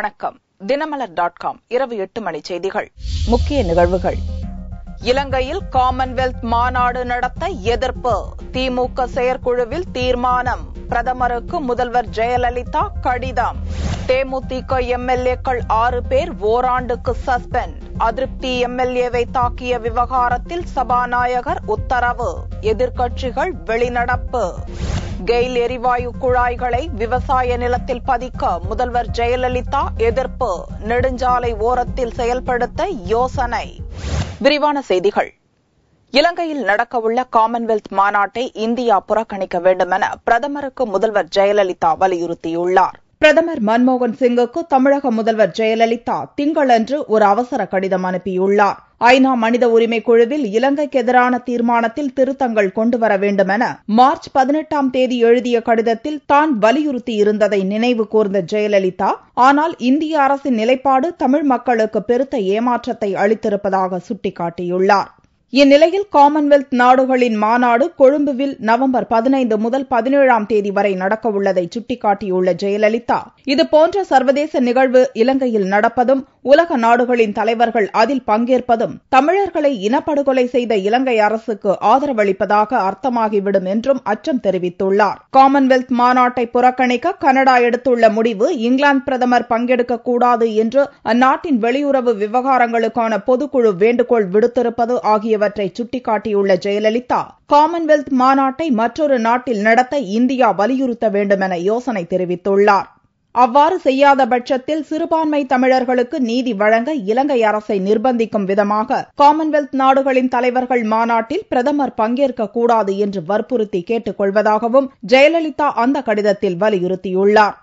வணக்கம். தினமலர்.com இரவு 8 மணி செய்திகள். முக்கிய நிகழ்வுகள். இலங்கையில் காமன்வெல்த் மாநாடு நடத்த எதிர்ப்பு. திமுக செயற்குழுவில் தீர்மானம். பிரதமருக்கு முதல்வர் ஜெயலலிதா கடிதம். தேமுதிக எம்எல்ஏக்கள் 6 பேர் ஓராண்டுக்கு சஸ்பெண்ட். அதிருப்தி எம்எல்ஏவை தாக்கிய விவகாரத்தில் சபாநாயகர் உத்தரவு. எதிர்க்கட்சிகள் வெளிநடப்பு. கெயில் எரிவாயு குழாய்களை விவசாய நிலத்தில் பதிக்க முதல்வர் ஜெயலலிதா எதிர்ப்பு. நெடுஞ்சாலை ஓரத்தில் செயல்படுத்த யோசனை. விரிவான செய்திகள். இலங்கையில் நடக்கவுள்ள காமன்வெல்த் மாநாட்டை இந்தியா புறக்கணிக்க வேண்டுமென பிரதமருக்கு முதல்வர் ஜெயலலிதா வலியுறுத்தியுள்ளார். பிரதமர் மன்மோகன் சிங்குக்கு தமிழக முதல்வர் ஜெயலலிதா திங்களன்று ஒரு அவசர கடிதம் அனுப்பியுள்ளார். ஐநா மனித உரிமை குழுவில் இலங்கைக்கு எதிரான தீர்மானத்தில் திருத்தங்கள் கொண்டுவர வேண்டுமென மார்ச் 18ஆம் தேதி எழுதிய கடிதத்தில் தான் வலியுறுத்தியிருந்ததை நினைவு கூர்ந்த ஜெயலலிதா, ஆனால் இந்திய அரசின் நிலைப்பாடு தமிழ் மக்களுக்கு பெருத்த ஏமாற்றத்தை அளித்திருப்பதாக சுட்டிக்காட்டியுள்ளார். இந்நிலையில் காமன்வெல்த் நாடுகளின் மாநாடு கொழும்புவில் நவம்பர் 15 முதல் 17ஆம் தேதி வரை நடக்கவுள்ளதை சுட்டிக்காட்டியுள்ள ஜெயலலிதா, இதுபோன்ற சர்வதேச நிகழ்வு இலங்கையில் நடப்பதும் உலக நாடுகளின் தலைவர்கள் அதில் பங்கேற்பதும் தமிழர்களை இனப்படுகொலை செய்த இலங்கை அரசுக்கு ஆதரவளிப்பதாக அர்த்தமாகிவிடும் என்றும் அச்சம் தெரிவித்துள்ளார். காமன்வெல்த் மாநாட்டை புறக்கணிக்க கனடா எடுத்துள்ள முடிவு இங்கிலாந்து பிரதமர் பங்கெடுக்கக்கூடாது என்று அந்நாட்டின் வெளியுறவு விவகாரங்களுக்கான பொதுக்குழு வேண்டுகோள் விடுத்திருப்பது ஆகியவற்றை சுட்டிக்காட்டியுள்ள ஜெயலலிதா, காமன்வெல்த் மாநாட்டை மற்றொரு நாட்டில் நடத்த இந்தியா வலியுறுத்த வேண்டுமென யோசனை தெரிவித்துள்ளார். அவ்வாறு செய்யாத பட்சத்தில் சிறுபான்மை தமிழர்களுக்கு நீதி வழங்க இலங்கை அரசை நிர்பந்திக்கும் விதமாக காமன்வெல்த் நாடுகளின் தலைவர்கள் மாநாட்டில் பிரதமர் பங்கேற்கக்கூடாது என்று வற்புறுத்தி கேட்டுக் கொள்வதாகவும் ஜெயலலிதா அந்த கடிதத்தில் வலியுறுத்தியுள்ளார்.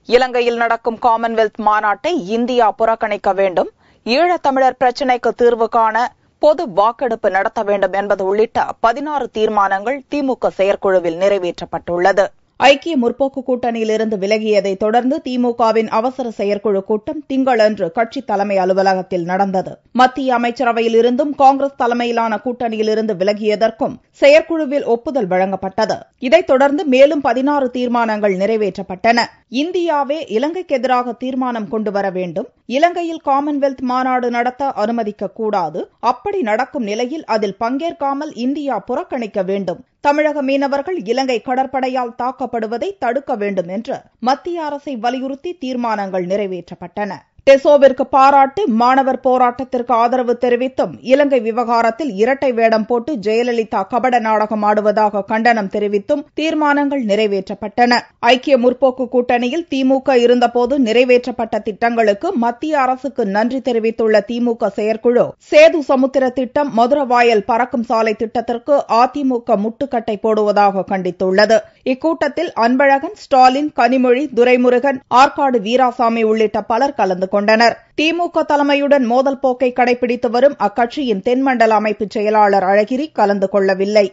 இலங்கையில் நடக்கும் காமன்வெல்த் மாநாட்டை இந்தியா புறக்கணிக்க வேண்டும், ஈழத்தமிழர் பிரச்சினைக்கு தீர்வு காண பொது வாக்கெடுப்பு நடத்த வேண்டும் என்பது உள்ளிட்ட 16 தீர்மானங்கள் திமுக செயற்குழுவில் நிறைவேற்றப்பட்டுள்ளது. ஐக்கிய முற்போக்கு கூட்டணியிலிருந்து விலகியதை தொடர்ந்து திமுகவின் அவசர செயற்குழு கூட்டம் திங்களன்று கட்சி தலைமை அலுவலகத்தில் நடந்தது. மத்திய அமைச்சரவையில் இருந்தும் காங்கிரஸ் தலைமையிலான கூட்டணியிலிருந்து விலகியதற்கும் செயற்குழுவில் ஒப்புதல் வழங்கப்பட்டது. இதைத் தொடர்ந்து மேலும் 16 தீர்மானங்கள் நிறைவேற்றப்பட்டன. இந்தியாவே இலங்கைக்கு எதிராக தீர்மானம் கொண்டுவர வேண்டும், இலங்கையில் காமன்வெல்த் மாநாடு நடத்த அனுமதிக்கக்கூடாது, அப்படி நடக்கும் நிலையில் அதில் பங்கேற்காமல் இந்தியா புறக்கணிக்க வேண்டும், தமிழக மீனவர்கள் இலங்கை கடற்படையால் தாக்கப்படுவதை தடுக்க வேண்டும் என்று மத்திய அரசை வலியுறுத்தி தீர்மானங்கள் நிறைவேற்றப்பட்டன. டெசோவிற்கு பாராட்டு, மாணவர் போராட்டத்திற்கு ஆதரவு தெரிவித்தும் இலங்கை விவகாரத்தில் இரட்டை வேடம் போட்டு ஜெயலலிதா கபட நாடகம் ஆடுவதாக கண்டனம் தெரிவித்தும் தீர்மானங்கள் நிறைவேற்றப்பட்டன. ஐக்கிய முற்போக்கு கூட்டணியில் திமுக இருந்தபோது நிறைவேற்றப்பட்ட திட்டங்களுக்கு மத்திய அரசுக்கு நன்றி தெரிவித்துள்ள திமுக செயற்குழு சேது சமுத்திர திட்டம், மதுரவாயல் பறக்கும் சாலை திட்டத்திற்கு அதிமுக முட்டுக்கட்டை போடுவதாக கண்டித்துள்ளது. இக்கூட்டத்தில் அன்பழகன், ஸ்டாலின், கனிமொழி, துரைமுருகன், ஆற்காடு வீராசாமி உள்ளிட்ட பலர் கலந்து கொண்டனர். திமுக தலைமையுடன் மோதல் போக்கை கடைபிடித்து வரும் அக்கட்சியின் தென்மண்டல அமைப்பு செயலாளர் அழகிரி கலந்து கொள்ளவில்லை.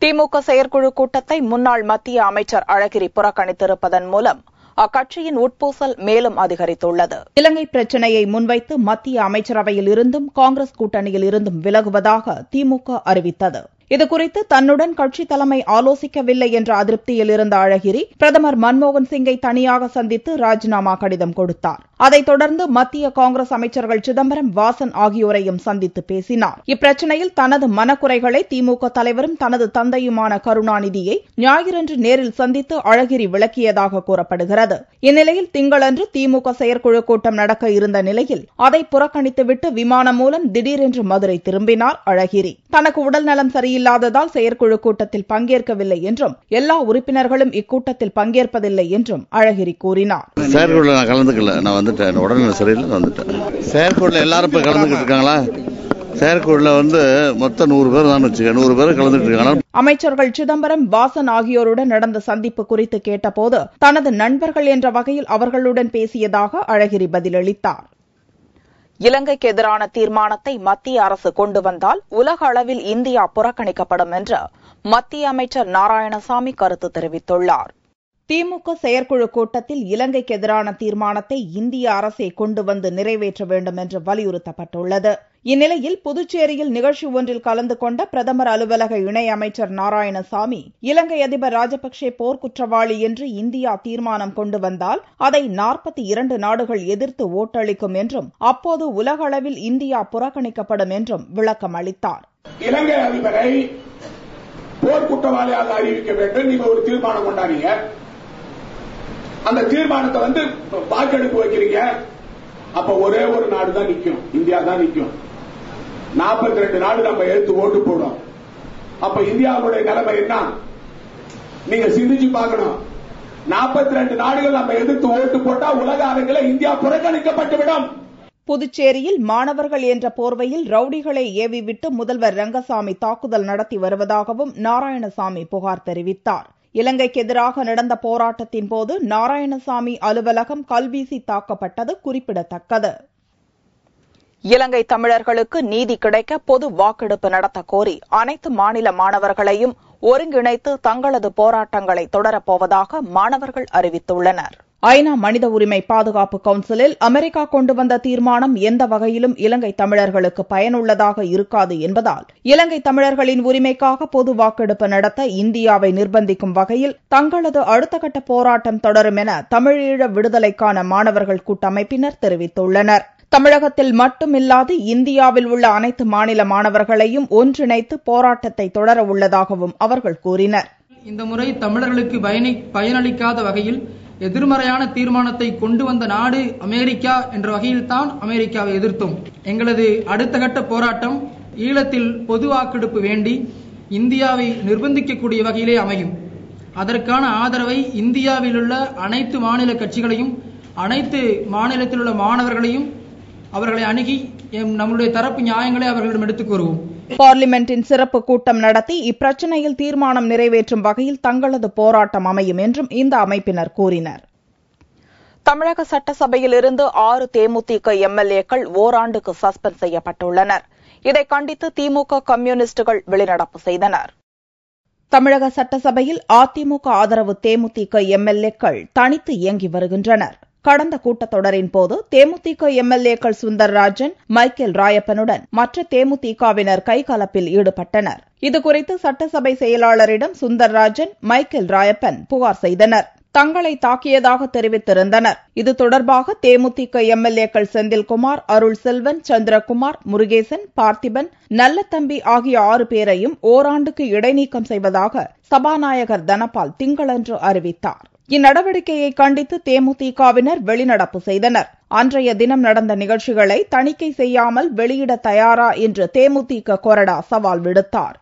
திமுக செயற்குழு கூட்டத்தை முன்னாள் மத்திய அமைச்சர் அழகிரி புறக்கணித்திருப்பதன் மூலம் அக்கட்சியின் உட்பூசல் மேலும் அதிகரித்துள்ளது. இலங்கை பிரச்சினையை முன்வைத்து மத்திய அமைச்சரவையில் இருந்தும் காங்கிரஸ் கூட்டணியில் இருந்தும் விலகுவதாக திமுக அறிவித்தது. இதுகுறித்து தன்னுடன் கட்சி தலைமை ஆலோசிக்கவில்லை என்ற அதிருப்தியில் இருந்த அழகிரி பிரதமர் மன்மோகன் சிங்கை தனியாக சந்தித்து ராஜினாமா கடிதம் கொடுத்தார். அதைத் தொடர்ந்து மத்திய காங்கிரஸ் அமைச்சர்கள் சிதம்பரம், வாசன் ஆகியோரையும் சந்தித்து பேசினார். இப்பிரச்சினையில் தனது மனக்குறைகளை திமுக தலைவரும் தனது தந்தையுமான கருணாநிதியை ஞாயிறன்று நேரில் சந்தித்து அழகிரி விளக்கியதாக கூறப்படுகிறது. இந்நிலையில் திங்களன்று திமுக செயற்குழு கூட்டம் நடக்க இருந்த நிலையில் அதை புறக்கணித்துவிட்டு விமானம் மூலம் திடீரென்று மதுரை திரும்பினார் அழகிரி. தனக்கு உடல்நலம் சரியில்லாததால் செயற்குழு கூட்டத்தில் பங்கேற்கவில்லை என்றும் எல்லா உறுப்பினர்களும் இக்கூட்டத்தில் பங்கேற்பதில்லை என்றும் அழகிரி கூறினார். செயற்குழுல நான் கலந்துக்கல, நான் வந்துட்டேன், உடல்நல சரியில்லை வந்துட்டேன். செயற்குழுல எல்லாரும் இப்ப கலந்துக்கிட்டு இருக்காங்களா? செயற்குழுல மொத்தம் 100 பேர் தான் வச்சுக்க, 100 பேர் கலந்துட்டு இருக்காங்க. அமைச்சர்கள் சிதம்பரம், வாசன் ஆகியோருடன் நடந்த சந்திப்பு குறித்து கேட்டபோது தனது நண்பர்கள் என்ற வகையில் அவர்களுடன் பேசியதாக அழகிரி பதிலளித்தார். இலங்கைக்கு எதிரான தீர்மானத்தை மத்திய அரசு கொண்டு வந்தால் உலக அளவில் இந்தியா புறக்கணிக்கப்படும் என்று மத்திய அமைச்சர் நாராயணசாமி கருத்து தெரிவித்துள்ளார். திமுக செயற்குழு கூட்டத்தில் இலங்கைக்கு எதிரான தீர்மானத்தை இந்திய அரசே கொண்டு வந்து நிறைவேற்ற வேண்டும் என்று வலியுறுத்தப்பட்டுள்ளது. இந்நிலையில் புதுச்சேரியில் நிகழ்ச்சி ஒன்றில் கலந்து கொண்ட பிரதமர் அலுவலக இணையமைச்சர் நாராயணசாமி, இலங்கை அதிபர் ராஜபக்சே போர்க்குற்றவாளி என்று இந்தியா தீர்மானம் கொண்டு வந்தால் அதை 42 நாடுகள் எதிர்த்து ஓட்டளிக்கும் என்றும் அப்போது உலக அளவில் இந்தியா புறக்கணிக்கப்படும் என்றும் விளக்கம் அளித்தார். இலங்கை அதிபரை போர்க்குற்றவாளியாக அறிவிக்க வேண்டும் நீங்க ஒரு தீர்மானம் கொண்டாடுங்க. அந்த தீர்மானத்தை வாக்கெடுப்பு வைக்கிறீங்க. அப்ப ஒரே ஒரு நாடு தான் நிற்கும், இந்தியா தான் நிற்கும். 42 நாடு நம்ம எடுத்து ஓட்டு போடும். அப்ப இந்தியாவுடைய நிலைமை என்ன நீங்க சிந்திச்சு பார்க்கணும். 42 நாடுகள் நம்ம எதிர்த்து ஓட்டு போட்டா உலக அரங்கில் இந்தியா புறக்கணிக்கப்பட்டுவிடும். புதுச்சேரியில் மாணவர்கள் என்ற போர்வையில் ரவுடிகளை ஏவிவிட்டு முதல்வர் ரங்கசாமி தாக்குதல் நடத்தி வருவதாகவும் நாராயணசாமி புகார் தெரிவித்தார். இலங்கைக்கு எதிராக நடந்த போராட்டத்தின் போது நாராயணசாமி அலுவலகம் கல்வீசி தாக்கப்பட்டது குறிப்பிடத்தக்கது. இலங்கை தமிழர்களுக்கு நீதி கிடைக்க பொது வாக்கெடுப்பு நடத்த கோரி அனைத்து மாநில மாணவர்களையும் ஒருங்கிணைத்து தங்களது போராட்டங்களை தொடரப்போவதாக மாணவர்கள் அறிவித்துள்ளனர். ஐநா மனித உரிமை பாதுகாப்பு கவுன்சிலில் அமெரிக்கா கொண்டு வந்த தீர்மானம் எந்த வகையிலும் இலங்கை தமிழர்களுக்கு பயனுள்ளதாக இருக்காது என்பதால் இலங்கை தமிழர்களின் உரிமைக்காக பொது வாக்கெடுப்பு நடத்த இந்தியாவை நிர்பந்திக்கும் வகையில் தங்களது அடுத்த கட்ட போராட்டம் தொடரும் என தமிழீழ விடுதலைக்கான மாணவர்கள் கூட்டமைப்பினர் தெரிவித்துள்ளனர். தமிழகத்தில் மட்டுமில்லாது இந்தியாவில் உள்ள அனைத்து மாநில மாணவர்களையும் ஒன்றிணைத்து போராட்டத்தை தொடர உள்ளதாகவும் அவர்கள் கூறினர். இந்த முறை தமிழர்களுக்கு பயனளிக்காத வகையில் எதிர்மறையான தீர்மானத்தை கொண்டு வந்த நாடு அமெரிக்கா என்ற வகையில்தான் அமெரிக்காவை எதிர்த்தோம். எங்களது அடுத்த கட்ட போராட்டம் ஈழத்தில் பொது வாக்கெடுப்பு வேண்டி இந்தியாவை நிர்பந்திக்கக்கூடிய வகையிலே அமையும். அதற்கான ஆதரவை இந்தியாவில் உள்ள அனைத்து மாநில கட்சிகளையும் அனைத்து மாநிலத்தில் உள்ள மாணவர்களையும் அவர்களை அணுகி நம்முடைய தரப்பு நியாயங்களை அவர்களிடம் எடுத்துக் கூறுவோம். பார்லிமெண்டின் சிறப்பு கூட்டம் நடத்தி இப்பிரச்சினையில் தீர்மானம் நிறைவேற்றும் வகையில் தங்களது போராட்டம் அமையும் என்றும் இந்த அமைப்பினர் கூறினர். தமிழக சட்டசபையில் இருந்து 6 தேமுதிக எம்எல்ஏக்கள் ஓராண்டுக்கு சஸ்பெண்ட் செய்யப்பட்டுள்ளனர். இதை கண்டித்து திமுக கம்யூனிஸ்டுகள் வெளிநடப்பு செய்தனர். தமிழக சட்டசபையில் அதிமுக ஆதரவு தேமுதிக எம்எல்ஏக்கள் தனித்து இயங்கி வருகின்றனர். கடந்த கூட்டத்தொடரின் போது தேமுதிக எம்எல்ஏக்கள் சுந்தர்ராஜன், மைக்கேல் ராயப்பனுடன் மற்ற தேமுதிகவினர் கைகலப்பில் ஈடுபட்டனர். இதுகுறித்து சட்டசபை செயலாளரிடம் சுந்தர்ராஜன், மைக்கேல் ராயப்பன் புகார் செய்தனர். தங்களை தாக்கியதாக தெரிவித்திருந்தனர். இது தொடர்பாக தேமுதிக எம்எல்ஏக்கள் செந்தில்குமார், அருள் செல்வன், சந்திரகுமார், முருகேசன், பார்த்திபன், நல்லத்தம்பி ஆகிய 6 பேரையும் ஓராண்டுக்கு இடைநீக்கம் செய்வதாக சபாநாயகர் தனபால் திங்களன்று அறிவித்தார். இந்நடவடிக்கையை கண்டித்து தேமுதிகவினர் வெளிநடப்பு செய்தனர். அன்றைய தினம் நடந்த நிகழ்ச்சிகளை தணிக்கை செய்யாமல் வெளியிட தயாரா என்று தேமுதிக கொறடா சவால் விடுத்தார்.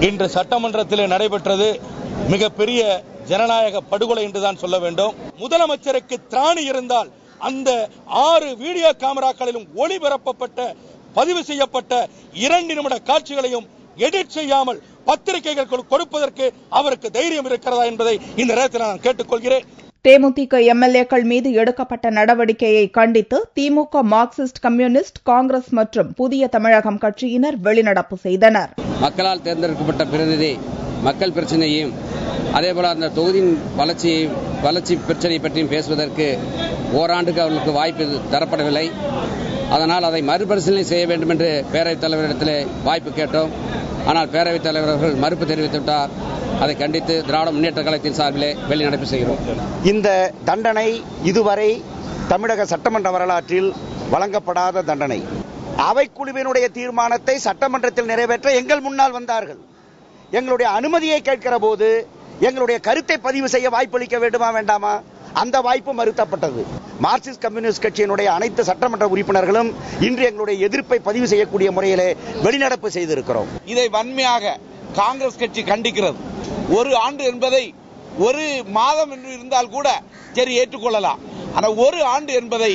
இன்று சட்டமன்றத்தில் நடைபெற்றது மிகப்பெரிய ஜனநாயக படுகொலை என்றுதான் சொல்ல வேண்டும். முதலமைச்சருக்கு திராணி இருந்தால் அந்த 6 வீடியோ கேமராக்களிலும் ஒளிபரப்பப்பட்ட பதிவு செய்யப்பட்ட 2 நிமிட காட்சிகளையும் எடிட் செய்யாமல் பத்திரிகைகள் கொடுப்பதற்கு அவருக்கு தைரியம் இருக்கிறதா என்பதை இந்த நேரத்தில் நான் கேட்டுக்கொள்கிறேன். தேமுதிக எம்எல்ஏக்கள் மீது எடுக்கப்பட்ட நடவடிக்கையை கண்டித்து திமுக, மார்க்சிஸ்ட் கம்யூனிஸ்ட், காங்கிரஸ் மற்றும் புதிய தமிழகம் கட்சியினர் வெளிநடப்பு செய்தனர். மக்களால் தேர்ந்தெடுக்கப்பட்ட பிரதிநிதி மக்கள் பிரச்சனையும் அதேபோல அந்த தொகுதியின் வளர்ச்சி பிரச்சனை பற்றியும் பேசுவதற்கு ஓராண்டுக்கு அவர்களுக்கு வாய்ப்பு தரப்படவில்லை. அதனால் அதை மறுபரிசீலனை செய்ய வேண்டும் என்று பேரவைத் தலைவரிடத்தில் வாய்ப்பு கேட்டோம். ஆனால் பேரவைத் தலைவர் அவர்கள் மறுப்பு தெரிவித்துவிட்டார். அதை கண்டித்து திராவிட முன்னேற்ற கழகத்தின் சார்பிலே வெளிநடப்பு செய்கிறோம். இந்த தண்டனை இதுவரை தமிழக சட்டமன்ற வரலாற்றில் வழங்கப்படாத தண்டனை. அவைக்குழுவினுடைய தீர்மானத்தை சட்டமன்றத்தில் நிறைவேற்ற எங்கள் முன்னால் வந்தார்கள். எங்களுடைய அனுமதியை கேட்கிற போது எங்களுடைய கருத்தை பதிவு செய்ய வாய்ப்பளிக்க வேண்டுமா வேண்டாமா? அந்த வாய்ப்பு மறுக்கப்பட்டது. மார்க்சிஸ்ட் கம்யூனிஸ்ட் கட்சியினுடைய அனைத்து சட்டமன்ற உறுப்பினர்களும் இன்று எங்களுடைய எதிர்ப்பை பதிவு செய்யக்கூடிய முறையிலே வெளிநடப்பு செய்திருக்கிறோம். இதை வன்மையாக காங்கிரஸ் கட்சி கண்டிக்கிறது. 1 ஆண்டு என்பதை 1 மாதம் என்று இருந்தால் கூட சரி ஏற்றுக்கொள்ளலாம். ஆனால் 1 ஆண்டு என்பதை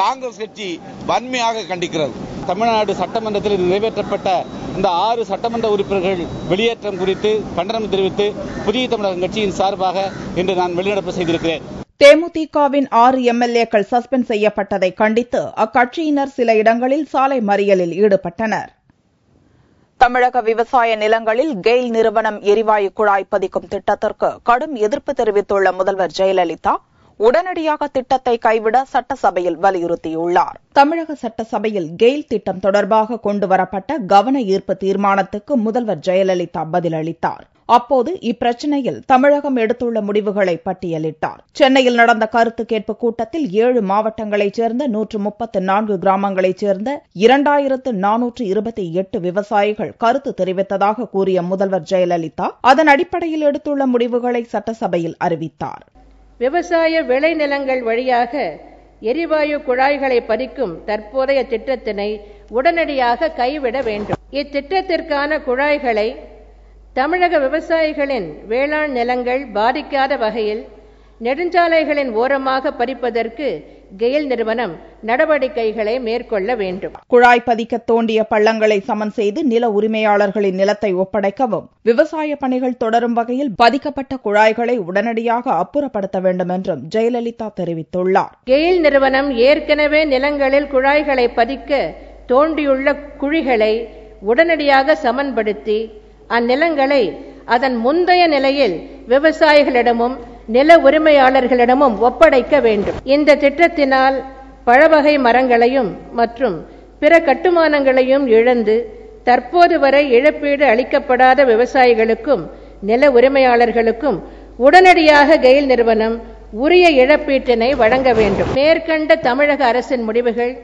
காங்கிரஸ் கட்சி வன்மையாக கண்டிக்கிறது. தமிழ்நாடு சட்டமன்றத்தில் நிறைவேற்றப்பட்ட இந்த 6 சட்டமன்ற உறுப்பினர்கள் வெளியேற்றம் குறித்து கண்டனம் தெரிவித்து புதிய தமிழகம் கட்சியின் சார்பாக இன்று நான் வெளிநடப்பு செய்திருக்கிறேன். தேமுதிகவின் 6 எம்எல்ஏக்கள் சஸ்பெண்ட் செய்யப்பட்டதை கண்டித்து அக்கட்சியினர் சில இடங்களில் சாலை மறியலில் ஈடுபட்டனர். தமிழக விவசாய நிலங்களில் கெயில் நிறுவனம் எரிவாயு குழாய் பதிக்கும் திட்டத்திற்கு கடும் எதிர்ப்பு தெரிவித்துள்ள முதல்வர் ஜெயலலிதா, உடனடியாக திட்டத்தை கைவிட சட்டசபையில் வலியுறுத்தியுள்ளார். தமிழக சட்டசபையில் கெயில் திட்டம் தொடர்பாக கொண்டுவரப்பட்ட கவன ஈர்ப்பு தீர்மானத்துக்கு முதல்வர் ஜெயலலிதா பதிலளித்தார். அப்போது இப்பிரச்சினையில் தமிழகம் எடுத்துள்ள முடிவுகளை பட்டியலிட்டார். சென்னையில் நடந்த கருத்து கேட்பு கூட்டத்தில் 7 மாவட்டங்களைச் சேர்ந்த 134 கிராமங்களைச் சேர்ந்த 2428 விவசாயிகள் கருத்து தெரிவித்ததாக கூறிய முதல்வர் ஜெயலலிதா அதன் அடிப்படையில் எடுத்துள்ள முடிவுகளை சட்டசபையில் அறிவித்தார். விவசாய விளைநிலங்கள் வழியாக எரிவாயு குழாய்களை பதிக்கும் தற்போதைய திட்டத்தினை உடனடியாக கைவிட வேண்டும். இத்திட்டத்திற்கான குழாய்களை தமிழக விவசாயிகளின் வேளாண் நிலங்கள் பாதிக்காத வகையில் நெடுஞ்சாலைகளின் ஓரமாக பதிப்பதற்கு கெயில் நிறுவனம் நடவடிக்கைகளை மேற்கொள்ள வேண்டும். குழாய் பதிக்க தோண்டிய பள்ளங்களை சமன் செய்து நில உரிமையாளர்களின் நிலத்தை ஒப்படைக்கவும், விவசாய பணிகள் தொடரும் வகையில் பதிக்கப்பட்ட குழாய்களை உடனடியாக அப்புறப்படுத்த வேண்டும் என்றும் ஜெயலலிதா தெரிவித்துள்ளார். கெயில் நிறுவனம் ஏற்கனவே நிலங்களில் குழாய்களை பதிக்க தோண்டியுள்ள குழிகளை உடனடியாக சமன்படுத்தி அந்நிலங்களை அதன் முந்தைய நிலையில் விவசாயிகளிடமும் நில உரிமையாளர்களிடமும் ஒப்படைக்க வேண்டும். இந்த திட்டத்தினால் பழவகை மரங்களையும் மற்றும் பிற கட்டுமானங்களையும் இழந்து தற்போது வரை இழப்பீடு அளிக்கப்படாத விவசாயிகளுக்கும் நில உரிமையாளர்களுக்கும் உடனடியாக கெயில் நிறுவனம் உரிய இழப்பீட்டினை வழங்க வேண்டும். மேற்கண்ட தமிழக அரசின் முடிவுகள்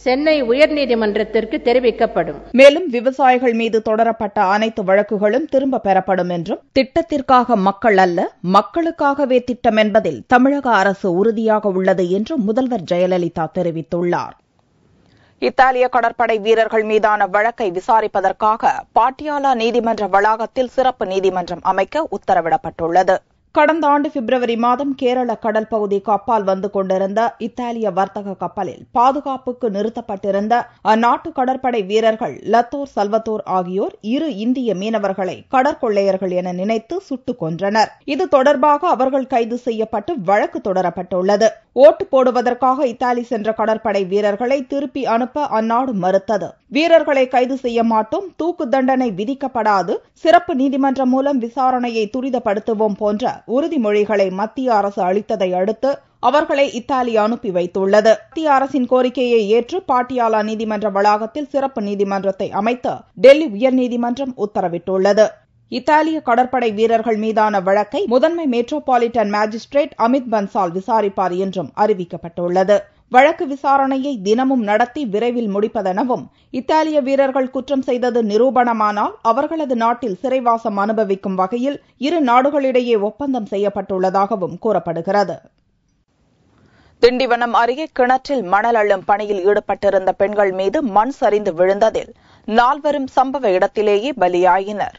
சென்னை உயர்நீதிமன்றத்திற்கு தெரிவிக்கப்படும். மேலும் விவசாயிகள் மீது தொடரப்பட்ட அனைத்து வழக்குகளும் திரும்ப பெறப்படும் என்றும், திட்டத்திற்காக மக்கள் அல்ல மக்களுக்காகவே திட்டம் என்பதில் தமிழக அரசு உறுதியாக உள்ளது என்றும் முதல்வர் ஜெயலலிதா தெரிவித்துள்ளார். இத்தாலிய கடற்படை வீரர்கள் மீதான வழக்கை விசாரிப்பதற்காக பாட்டியாலா நீதிமன்ற வளாகத்தில் சிறப்பு நீதிமன்றம் அமைக்க உத்தரவிடப்பட்டுள்ளது. கடந்த ஆண்டு பிப்ரவரி மாதம் கேரள கடல் பகுதிக்கு அப்பால் வந்து கொண்டிருந்த இத்தாலிய வர்த்தக கப்பலில் பாதுகாப்புக்கு நிறுத்தப்பட்டிருந்த அந்நாட்டு கடற்படை வீரர்கள் லத்தோர் சல்வத்தோர் ஆகியோர் 2 இந்திய மீனவர்களை கடற்கொள்ளையர்கள் என நினைத்து சுட்டுக் கொன்றனர். இது தொடர்பாக அவர்கள் கைது செய்யப்பட்டு வழக்கு தொடரப்பட்டுள்ளது. ஓட்டு போடுவதற்காக இத்தாலி சென்ற கடற்படை வீரர்களை திருப்பி அனுப்ப அந்நாடு மறுத்தது. வீரர்களை கைது செய்ய மாட்டோம், தூக்கு தண்டனை விதிக்கப்படாது, சிறப்பு நீதிமன்றம் மூலம் விசாரணையை துரிதப்படுத்துவோம் போன்ற உறுதிமொழிகளை மத்திய அரசு அளித்ததை அடுத்து அவர்களை இத்தாலி அனுப்பி வைத்துள்ளது. மத்திய அரசின் கோரிக்கையை ஏற்று பாட்டியாலா நீதிமன்ற வளாகத்தில் சிறப்பு நீதிமன்றத்தை அமைத்து டெல்லி உயர்நீதிமன்றம் உத்தரவிட்டுள்ளது. இத்தாலிய கடற்படை வீரர்கள் மீதான வழக்கை முதன்மை மெட்ரோபாலிட்டன் மேஜிஸ்ட்ரேட் அமித் பன்சால் விசாரிப்பார் என்றும் அறிவிக்கப்பட்டுள்ளது. வழக்கு விசாரணையை தினமும் நடத்தி விரைவில் முடிப்பதெனவும், இத்தாலிய வீரர்கள் குற்றம் செய்தது நிரூபணமானால் அவர்களது நாட்டில் சிறைவாசம் அனுபவிக்கும் வகையில் 2 நாடுகளிடையே ஒப்பந்தம் செய்யப்பட்டுள்ளதாகவும் கூறப்படுகிறது. திண்டிவனம் அருகே கிணற்றில் மணல் அள்ளும் பணியில் ஈடுபட்டிருந்த பெண்கள் மீது மண் சரிந்து விழுந்ததில் 4 சம்பவ இடத்திலேயே பலியாயினர்.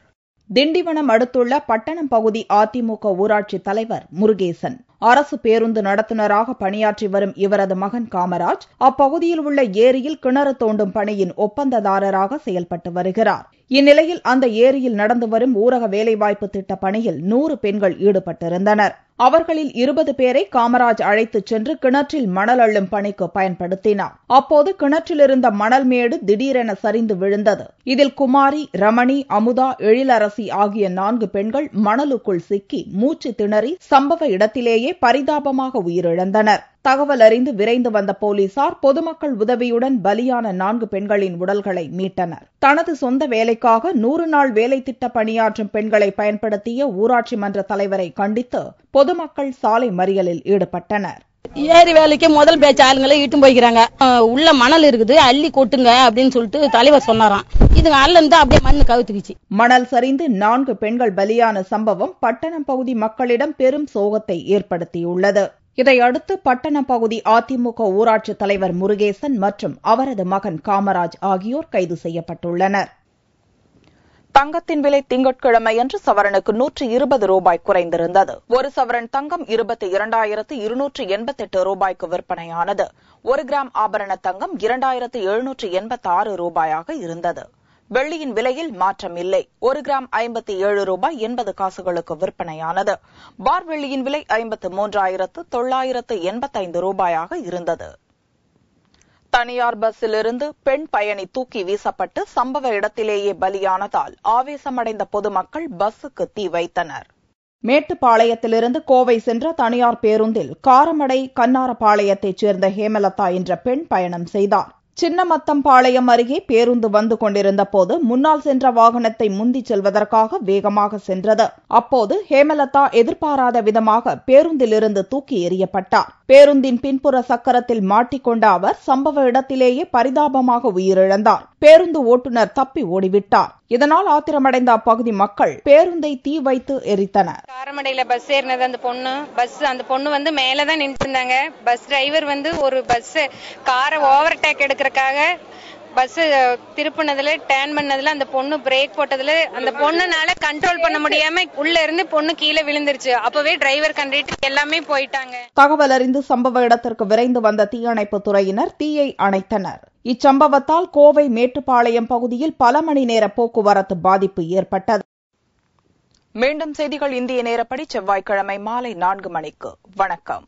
திண்டிவனம் அடுத்துள்ள பட்டணம் பகுதி அதிமுக ஊராட்சி தலைவர் முருகேசன் அரசு பேருந்து நடத்துனராக பணியாற்றி வரும் இவரது மகன் காமராஜ் அப்பகுதியில் உள்ள ஏரியில் கிணறு தோண்டும் பணியின் ஒப்பந்ததாரராக செயல்பட்டு வருகிறார். இந்நிலையில் அந்த ஏரியில் நடந்து வரும் ஊரக வேலைவாய்ப்பு திட்ட பணியில் 100 பெண்கள் ஈடுபட்டிருந்தனர். அவர்களில் 20 பேரை காமராஜ் அழைத்துச் சென்று கிணற்றில் மணல் அள்ளும் பணிக்கு பயன்படுத்தினார். அப்போது கிணற்றில் இருந்த மணல் மேடு திடீரென சரிந்து விழுந்தது. இதில் குமாரி, ரமணி, அமுதா, எழிலரசி ஆகிய 4 பெண்கள் மணலுக்குள் சிக்கி மூச்சு திணறி சம்பவ இடத்திலேயே பரிதாபமாக உயிரிழந்தனர். தகவல் அறிந்து விரைந்து வந்த போலீசார் பொதுமக்கள் உதவியுடன் பலியான 4 பெண்களின் உடல்களை மீட்டனர். தனது சொந்த வேலைக்காக 100 நாள் வேலை திட்ட பணியாற்றும் பெண்களை பயன்படுத்திய ஊராட்சி மன்ற தலைவரை கண்டித்து பொதுமக்கள் சாலை மறியலில் ஈடுபட்டனர். ஏரி வேலைக்கு முதல் பேட்ச் ஆளுங்களை இட்டும் போய்க்கிறாங்க. உள்ள மணல் இருக்குது, அள்ளி கொட்டுங்க அப்படின்னு சொல்லிட்டு தலைவர் சொன்னாராம். இது அல்ல அப்படியே மண்ணு கவுத்துக்குச்சு. மணல் சரிந்து 4 பெண்கள் பலியான சம்பவம் பட்டணம் பகுதி மக்களிடம் பெரும் சோகத்தை ஏற்படுத்தியுள்ளது. இதையடுத்து பட்டணம் பகுதி அதிமுக ஊராட்சி தலைவர் முருகேசன் மற்றும் அவரது மகன் காமராஜ் ஆகியோர் கைது செய்யப்பட்டுள்ளனர். தங்கத்தின் விலை திங்கட்கிழமையன்று சவரனுக்கு 120 ரூபாய் குறைந்திருந்தது. 1 சவரன் தங்கம் 22,288 ரூபாய்க்கு விற்பனையானது. 1 கிராம் ஆபரண தங்கம் 2,786 ரூபாயாக இருந்தது. வெள்ளியின் விலையில் மாற்றம் இல்லை. 1 கிராம் 57 ரூபாய் 80 காசுகளுக்கு விற்பனையானது. பார் வெள்ளியின் விலை 53,985 ரூபாயாக இருந்தது. தனியார் பஸ்ஸிலிருந்து பெண் பயணி தூக்கி வீசப்பட்டு சம்பவ இடத்திலேயே பலியானதால் ஆவேசமடைந்த பொதுமக்கள் பஸ்ஸுக்கு தீ வைத்தனர். மேட்டுப்பாளையத்திலிருந்து கோவை சென்ற தனியார் பேருந்தில் காரமடை கண்ணாரப்பாளையத்தைச் சேர்ந்த ஹேமலதா என்ற பெண் பயணம் செய்தார். சின்னமத்தம்பாளையம் அருகே பேருந்து வந்து கொண்டிருந்த போது முன்னால் சென்ற வாகனத்தை முந்திச் செல்வதற்காக வேகமாக சென்றது. அப்போது ஹேமலதா எதிர்பாராத விதமாக பேருந்திலிருந்து தூக்கி எறியப்பட்டார். பேருந்தின் பின்புற சக்கரத்தில் மாட்டிக்கொண்ட அவர் சம்பவ இடத்திலேயே பரிதாபமாக உயிரிழந்தார். பேருந்து ஓட்டுநர் தப்பி ஓடிவிட்டார். இதனால் ஆத்திரமடைந்த அப்பகுதி மக்கள் பேருந்தை தீ வைத்து எரித்தனர். காரமடையில பஸ் ஏறினது அந்த பொண்ணு வந்து மேலதான் நின்று இருந்தாங்க. பஸ் டிரைவர் வந்து ஒரு பஸ் காரை ஓவர்டேக் எடுக்கிறதுக்காக பஸ் திருப்பினதுல டேர்ன் பண்ணதுல அந்த பொண்ணு பிரேக் போட்டதுல அந்த பொண்ணுனால கண்ட்ரோல் பண்ண முடியாம உள்ள இருந்து பொண்ணு கீழே விழுந்துருச்சு. அப்பவே டிரைவர் கண்டக்டர் எல்லாமே போயிட்டாங்க. தகவல் அறிந்து சம்பவ இடத்திற்கு விரைந்து வந்த தீயணைப்பு துறையினர் தீயை அணைத்தனர். இச்சம்பவத்தால் கோவை மேட்டுப்பாளையம் பகுதியில் பல மணி நேர போக்குவரத்து பாதிப்பு ஏற்பட்டது. மீண்டும் செய்திகள் இந்திய நேரப்படி செவ்வாய்க்கிழமை மாலை 4 மணிக்கு. வணக்கம்.